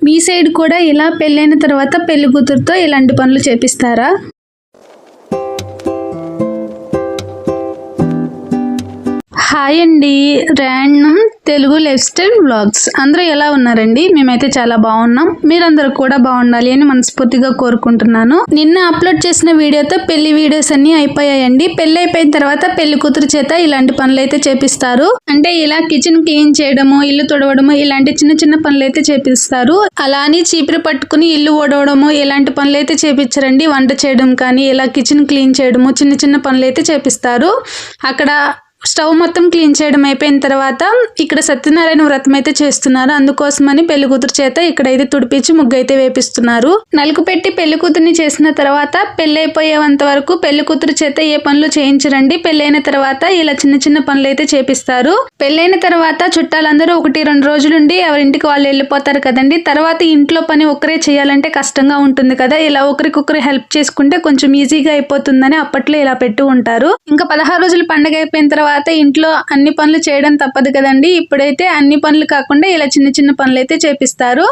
మీ side కూడా ఇలా పెళ్ళైన తర్వాత పెళ్లి కూతురుతో ఇలాంటి పనులు చేపిస్తారా? హాయ్ అండి, random Telugu life style vlogs. అందరూ ఎలా ఉన్నారండి? మేమైతే చాలా బాగున్నాం. మీరందరూ కూడా బాగుండాలి అని మనస్ఫూర్తిగా కోరుకుంటున్నాను. నిన్న అప్లోడ్ చేసిన వీడియోతో పెళ్లి వీడియోస్ అన్ని అయిపోయాయండి. పెళ్లి అయిపోయిన తర్వాత పెళ్లి కూతురు చేత ఇలాంటి పనులు అయితే చేపిస్తారు. అంటే ఇలా కిచెన్ క్లీన్ చేయడము, ఇల్లు తుడవడము, ఇలాంటి చిన్న చిన్న పనులు అయితే చేపిస్తారు. అలా అని చీపురు పట్టుకుని ఇల్లు ఓడవడము ఇలాంటి పనులు అయితే చేపించరండి. వంట చేయడం కానీ ఇలా కిచెన్ క్లీన్ చేయడము చిన్న చిన్న పనులు అయితే చేపిస్తారు. అక్కడ స్టవ్ మొత్తం క్లీన్ చేయడం అయిపోయిన తర్వాత ఇక్కడ సత్యనారాయణ వ్రతం అయితే చేస్తున్నారు. అందుకోసమని పెళ్లి కూతురు చేత ఇక్కడైతే తుడిపించి ముగ్గు అయితే వేపిస్తున్నారు. నలుగు పెట్టి పెళ్లి కూతుర్ని చేసిన తర్వాత పెళ్లి అయిపోయేంత వరకు పెళ్లి కూతురు చేత ఏ పనులు చేయించరండి. పెళ్ళైన తర్వాత ఇలా చిన్న చిన్న పనులు అయితే చేపిస్తారు. పెళ్ళైన తర్వాత చుట్టాలందరూ 1-2 రోజులుండి ఎవరింటికి వాళ్ళు వెళ్ళిపోతారు కదండి. తర్వాత ఇంట్లో పని ఒకరే చేయాలంటే కష్టంగా ఉంటుంది కదా. ఇలా ఒకరికొకరు హెల్ప్ చేసుకుంటే కొంచెం ఈజీగా అయిపోతుందని అప్పట్లో ఇలా పెట్టి ఉంటారు. ఇంకా 16 రోజులు పండుగ అయిపోయిన తర్వాత ఇంట్లో అన్ని పనులు చేయడం తప్పదు కదండి. ఇప్పుడైతే అన్ని పనులు కాకుండా ఇలా చిన్న చిన్న పనులు అయితే చేపిస్తారు.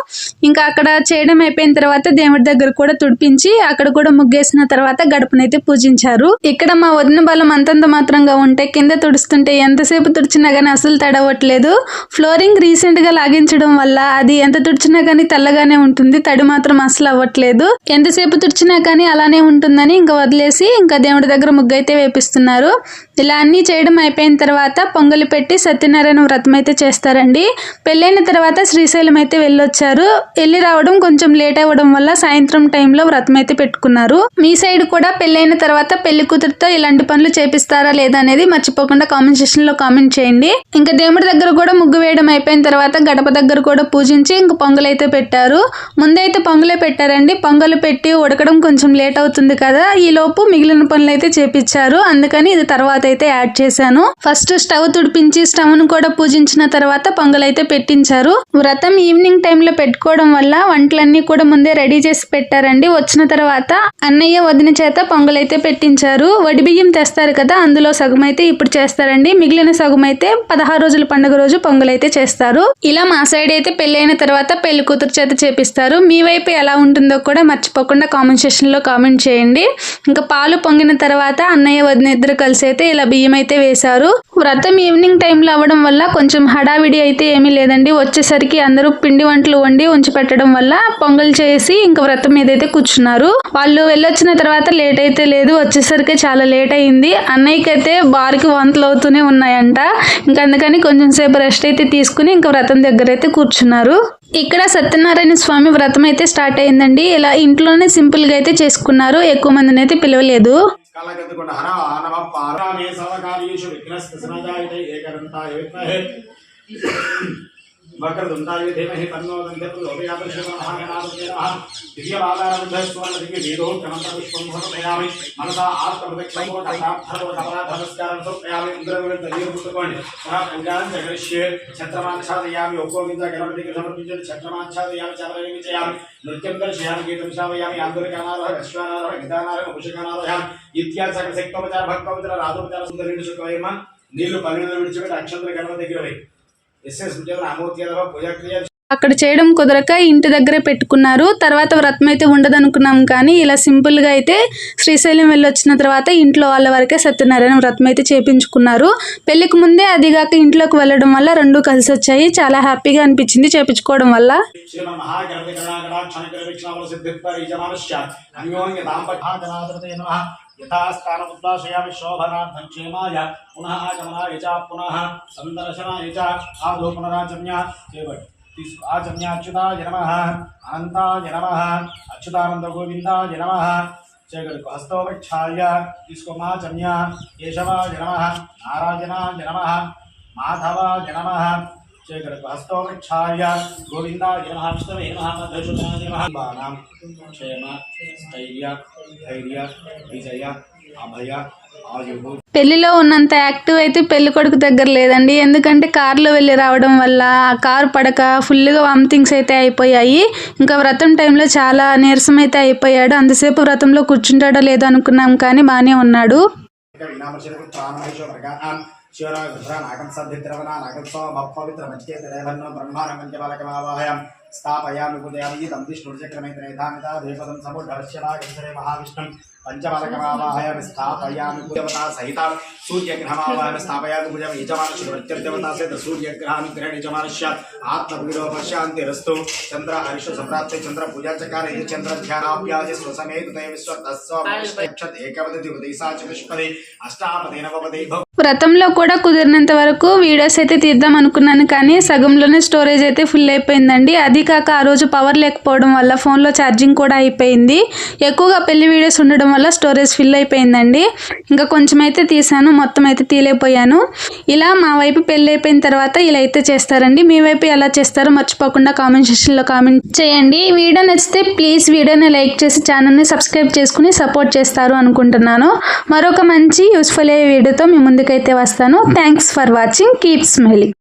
ఇంకా అక్కడ చేయడం అయిపోయిన తర్వాత దేవుడి దగ్గర కూడా తుడిపించి అక్కడ కూడా ముగ్గేసిన తర్వాత గడపనైతే పూజించారు. ఇక్కడ మా వదిన బలం అంతంత మాత్రంగా ఉంటే కింద తుడుస్తుంటే ఎంతసేపు తుడిచినా గానీ అసలు తడవట్లేదు. ఫ్లోరింగ్ రీసెంట్ గా లాగించడం వల్ల అది ఎంత తుడిచినా గానీ తెల్లగానే ఉంటుంది, తడి మాత్రం అసలు అవ్వట్లేదు. ఎంతసేపు తుడిచినా కానీ అలానే ఉంటుందని ఇంకా వదిలేసి ఇంకా దేవుడి దగ్గర ముగ్గు అయితే వేపిస్తున్నారు. ఇలా అన్ని చేయడం అయిపోయిన తర్వాత పొంగలి పెట్టి సత్యనారాయణ వ్రతం అయితే చేస్తారండి. పెళ్ళైన తర్వాత శ్రీశైలం అయితే వెళ్ళొచ్చారు. వెళ్ళి రావడం కొంచెం లేట్ అవ్వడం వల్ల సాయంత్రం టైంలో వ్రతం అయితే పెట్టుకున్నారు. మీ సైడ్ కూడా పెళ్ళైన తర్వాత పెళ్లి కూతురుతో ఇలాంటి పనులు చేపిస్తారా లేదా అనేది మర్చిపోకుండా కామెంట్ సెక్షన్ లో కామెంట్ చేయండి. ఇంకా దేవుడి దగ్గర కూడా ముగ్గు వేయడం అయిపోయిన తర్వాత గడప దగ్గర కూడా పూజించి ఇంకా పొంగల్ అయితే పెట్టారు. ముందైతే పొంగలే పెట్టారండి. పొంగలు పెట్టి ఉడకడం కొంచెం లేట్ అవుతుంది కదా, ఈ లోపు మిగిలిన పనులు అయితే చేపించారు. అందుకని ఇది తర్వాత అయితే యాడ్ చేశాను. ఫస్ట్ స్టవ్ తుడిపించి స్టవ్ ను కూడా పూజించిన తర్వాత పొంగల్ అయితే పెట్టించారు. వ్రతం ఈవినింగ్ టైంలో పెట్టుకోవడం వల్ల వంటలన్నీ కూడా ముందే రెడీ చేసి పెట్టారండి. వచ్చిన తర్వాత అన్నయ్య వదిన చేత పొంగల్ అయితే పెట్టించారు. వడి బియ్యం తెస్తారు కదా, అందులో సగం అయితే ఇప్పుడు చేస్తారండి. మిగిలిన సగం అయితే 16 రోజుల పండుగ రోజు పొంగల్ అయితే చేస్తారు. ఇలా మా సైడ్ అయితే పెళ్ళైన తర్వాత పెళ్లి కూతురు చేత చేపిస్తారు. మీ వైపు ఎలా ఉంటుందో కూడా మర్చిపోకుండా కామెంట్ సెక్షన్ లో కామెంట్ చేయండి. ఇంకా పాలు పొంగిన తర్వాత అన్నయ్య వదిన ఇద్దరు కలిసి అయితే ఇలా బియ్యం అయితే వేశారు. వ్రతం ఈవినింగ్ టైంలో అవ్వడం వల్ల కొంచెం హడావిడి అయితే ఏమీ లేదండి. వచ్చేసరికి అందరూ పిండి వంటలు వండి ఉంచి పెట్టడం వల్ల పొంగల్ చేసి ఇంకా వ్రతం మీద అయితే కూర్చున్నారు. వాళ్ళు వెళ్ళొచ్చిన తర్వాత లేట్ అయితే లేదు, వచ్చేసరికి చాలా లేట్ అయింది. అన్నయ్యకి అయితే బారికి వాంతులు అవుతూనే ఉన్నాయంట. ఇంకా అందుకని కొంచెం సేపు రెస్ట్ అయితే తీసుకుని ఇంకా వ్రతం దగ్గర అయితే కూర్చున్నారు. ఇక్కడ సత్యనారాయణ స్వామి వ్రతం అయితే స్టార్ట్ అయిందండి. ఇలా ఇంట్లోనే సింపుల్ గా అయితే చేసుకున్నారు. ఎక్కువ మందిని అయితే పిలవలేదు. वक्रतुण्डाय धीमहि तन्नो दन्ते प्रचोदयात् श्रीमन्महागणाधिपतये नमः दिव्यमालारब्धस्वर्णदिव्यवीरोत्तमपुष्पं समर्पयामि मनसा आत्मप्रदक्षिणोपराधनस्कारं समर्पयामि इन्द्रविरुद्धवीरपुत्रकोणि पुनः पूजां च करिष्ये छत्रमाच्छादयामि योगोविन्द गणपतिं समर्पितं छत्रमाच्छादयामि चादरं विचयामि नृत्यं दर्शयामि गीतं श्रावयामि आन्दोलकानारोह अश्वानारोह गदानारोह उषकानारोहयामि इत्यादि सकलशक्तोपचार भक्तोपचार राधोपचार सुन्दरीण शुक्लयम నీళ్లు పల్లెల్లో విడిచిపెట్టి అక్షంతల గణపతి దగ్గర అక్కడ చేయడం కుదరక ఇంటి దగ్గరే పెట్టుకున్నారు. తర్వాత వ్రతం అయితే ఉండదనుకున్నాం కానీ ఇలా సింపుల్ గా అయితే శ్రీశైలం వెళ్ళొచ్చిన తర్వాత ఇంట్లో వాళ్ళ వరకే సత్యనారాయణ వ్రతం అయితే చేపించుకున్నారు. పెళ్లికి ముందే అదిగాక ఇంట్లోకి వెళ్ళడం వల్ల రెండు కలిసి వచ్చాయి. చాలా హ్యాపీగా అనిపించింది చేపించుకోవడం వల్ల. यथास्थानमुद्वाशयामि शोभनार्थं क्षेमाय पुनः आगमनाय च पुनः संदर्शनाय च आदौ पुनराचम्य आचम्याच्युताय नमः अनन्ताय नमः अच्युतानन्द गोविन्दाय नमः चेगडु हस्तोपक्षाय तीस्कोमाचम्य केशवाय नमः नारायणाय नमः माधवाय नमः चेगडु हस्तोपक्षाय गोविन्दाय नमः विष्णवे नमः मधुसूदनाय नमः बाणां क्षेम स्थैर्य धैर्य विजय अभय आयुः. పెళ్లిలో ఉన్నంత యాక్టివ్ అయితే పెళ్లి కొడుకు దగ్గర లేదండి. ఎందుకంటే కార్లో వెళ్ళి రావడం వల్ల ఆ కారు పడక ఫుల్గా వామిటింగ్స్ అయితే అయిపోయాయి. ఇంకా వ్రతం టైంలో చాలా నీరసం అయితే అయిపోయాడు. అంతసేపు వ్రతంలో కూర్చుంటాడో లేదో అనుకున్నాం కానీ బాగానే ఉన్నాడు. शिवराय नागम सद्धिद्रवना नागम सौ भवपवित्र मच्चेत रेभन्नो ब्रह्माणं पंचबालकमावाहयम् स्थापयामि पूजयामि तं विष्णुर्चक्रमेतनेधामिता देवतं समुद्धरश्यनागन्धरे महाविष्णुं पञ्चमलकमावाहयामि स्थापयामि पूजवता सहिता सूर्यग्रहमावाहयामि स्थापयामि पूजयामि यजमानस्य सहित सूर्यग्रहानुग्रहण यजमानस्य आत्मविलोपशान्तिरस्तु चन्द्र हरिष सम्प्राप्ते चन्द्र पूजा चकार चन्द्र ध्यानाभ्यास स्वसमेत विश्वतस्व एकवदति उदयसा चतुष्पदे अष्टापदे नवपदे వ్రతంలో కూడా కుదిరినంత వరకు వీడియోస్ అయితే తీద్దాం అనుకున్నాను, కానీ సగంలోనే స్టోరేజ్ అయితే ఫుల్ అయిపోయిందండి. అది కాక ఆ రోజు పవర్ లేకపోవడం వల్ల ఫోన్లో ఛార్జింగ్ కూడా అయిపోయింది. ఎక్కువగా పెళ్లి వీడియోస్ ఉండడం వల్ల స్టోరేజ్ ఫిల్ అయిపోయిందండి. ఇంకా కొంచెం అయితే తీసాను, మొత్తం అయితే తీలేకపోయాను. ఇలా మా వైపు పెళ్లి అయిపోయిన తర్వాత ఇలా అయితే చేస్తారండి. మీ వైపు ఎలా చేస్తారో మర్చిపోకుండా కామెంట్ సెక్షన్లో కామెంట్ చేయండి. వీడియో నచ్చితే ప్లీజ్ వీడియోని లైక్ చేసి ఛానల్ని సబ్స్క్రైబ్ చేసుకుని సపోర్ట్ చేస్తారు అనుకుంటున్నాను. మరొక మంచి యూస్ఫుల్ అయ్యే వీడియోతో మీ ముందుకైతే వస్తాను. Thanks for watching. Keep smiling.